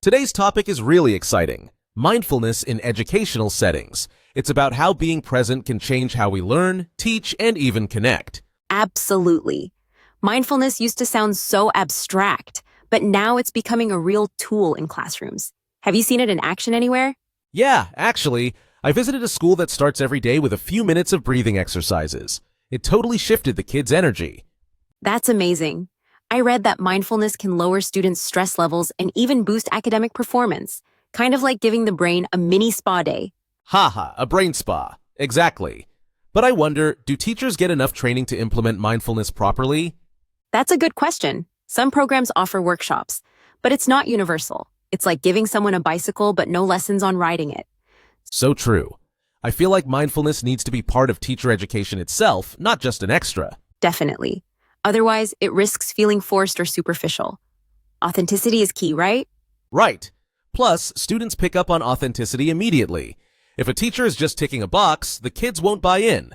Today's topic is really exciting. Mindfulness in educational settings. It's about how being present can change how we learn, teach, and even connect. Absolutely. Mindfulness used to sound so abstract, but now it's becoming a real tool in classrooms. Have you seen it in action anywhere? Yeah, actually, I visited a school that starts every day with a few minutes of breathing exercises. It totally shifted the kids' energy. That's amazing. I read that mindfulness can lower students' stress levels and even boost academic performance, kind of like giving the brain a mini spa day. Haha, a brain spa. Exactly. But I wonder, do teachers get enough training to implement mindfulness properly? That's a good question. Some programs offer workshops, but it's not universal. It's like giving someone a bicycle but no lessons on riding it. So true. I feel like mindfulness needs to be part of teacher education itself, not just an extra. Definitely. Otherwise, it risks feeling forced or superficial. Authenticity is key, right? Right. Plus, students pick up on authenticity immediately. If a teacher is just ticking a box, the kids won't buy in.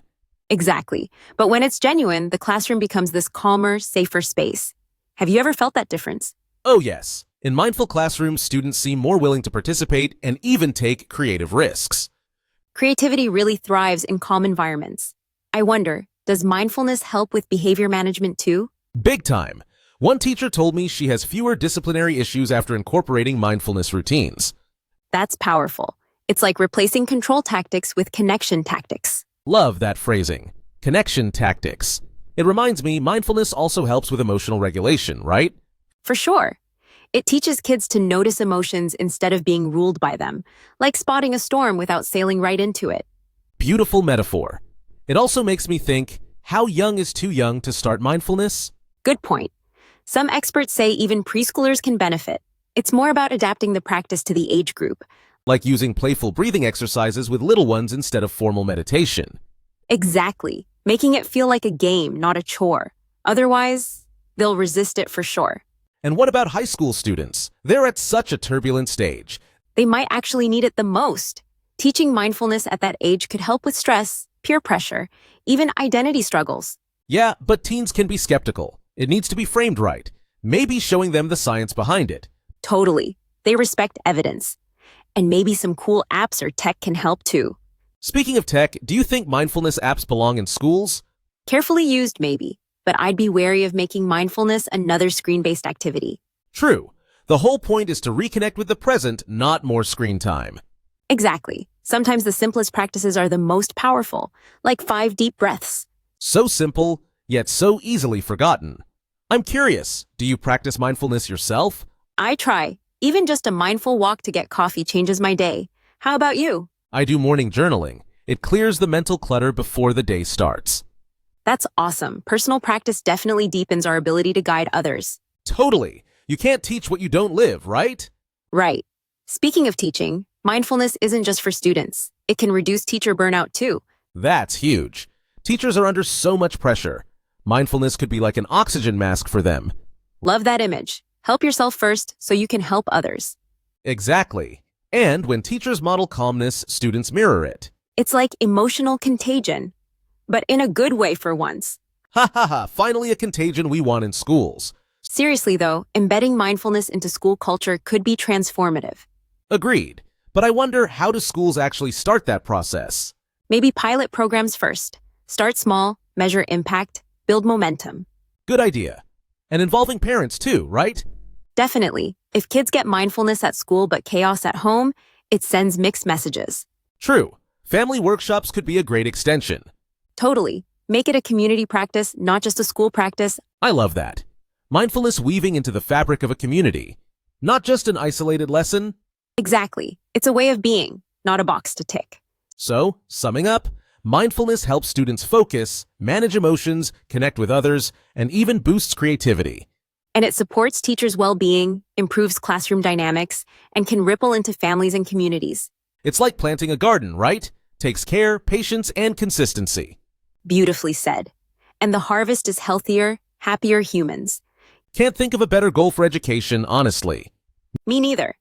Exactly. But when it's genuine, the classroom becomes this calmer, safer space. Have you ever felt that difference? Oh yes. In mindful classrooms, students seem more willing to participate and even take creative risks. Creativity really thrives in calm environments. I wonder, does mindfulness help with behavior management too? Big time. One teacher told me she has fewer disciplinary issues after incorporating mindfulness routines. That's powerful. It's like replacing control tactics with connection tactics. Love that phrasing. Connection tactics. It reminds me, mindfulness also helps with emotional regulation, right? For sure. It teaches kids to notice emotions instead of being ruled by them, like spotting a storm without sailing right into it. Beautiful metaphor. It also makes me think, how young is too young to start mindfulness? Good point. Some experts say even preschoolers can benefit. It's more about adapting the practice to the age group. Like using playful breathing exercises with little ones instead of formal meditation. Exactly. Making it feel like a game, not a chore. Otherwise, they'll resist it for sure. And what about high school students? They're at such a turbulent stage. They might actually need it the most. Teaching mindfulness at that age could help with stress, peer pressure, even identity struggles. Yeah, but teens can be skeptical. It needs to be framed right. Maybe showing them the science behind it. Totally. They respect evidence. And maybe some cool apps or tech can help too. Speaking of tech, do you think mindfulness apps belong in schools? Carefully used, maybe, but I'd be wary of making mindfulness another screen-based activity. True. The whole point is to reconnect with the present, not more screen time. Exactly. Sometimes the simplest practices are the most powerful, like 5 deep breaths. So simple, yet so easily forgotten. I'm curious, do you practice mindfulness yourself? I try. Even just a mindful walk to get coffee changes my day. How about you? I do morning journaling. It clears the mental clutter before the day starts. That's awesome. Personal practice definitely deepens our ability to guide others. Totally. You can't teach what you don't live, right? Right. Speaking of teaching, mindfulness isn't just for students. It can reduce teacher burnout too. That's huge. Teachers are under so much pressure. Mindfulness could be like an oxygen mask for them. Love that image. Help yourself first so you can help others. Exactly. And when teachers model calmness, students mirror it. It's like emotional contagion, but in a good way for once. Ha ha ha, finally a contagion we want in schools. Seriously though, embedding mindfulness into school culture could be transformative. Agreed. But I wonder, how do schools actually start that process? Maybe pilot programs first. Start small, measure impact, build momentum. Good idea. And involving parents too, right? Definitely. If kids get mindfulness at school but chaos at home, it sends mixed messages. True. Family workshops could be a great extension. Totally. Make it a community practice, not just a school practice. I love that. Mindfulness weaving into the fabric of a community. Not just an isolated lesson. Exactly. It's a way of being, not a box to tick. So, summing up, mindfulness helps students focus, manage emotions, connect with others, and even boosts creativity. And it supports teachers' well-being, improves classroom dynamics, and can ripple into families and communities. It's like planting a garden, right? Takes care, patience, and consistency. Beautifully said. And the harvest is healthier, happier humans. Can't think of a better goal for education, honestly. Me neither.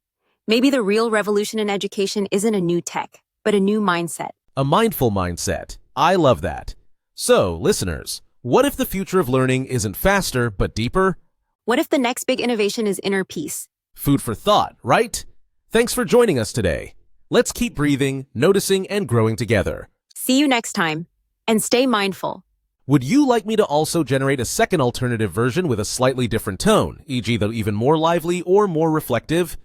Maybe the real revolution in education isn't a new tech, but a new mindset. A mindful mindset. I love that. So, listeners, what if the future of learning isn't faster, but deeper? What if the next big innovation is inner peace? Food for thought, right? Thanks for joining us today. Let's keep breathing, noticing, and growing together. See you next time, and stay mindful. Would you like me to also generate a second alternative version with a slightly different tone, e.g. the even more lively or more reflective?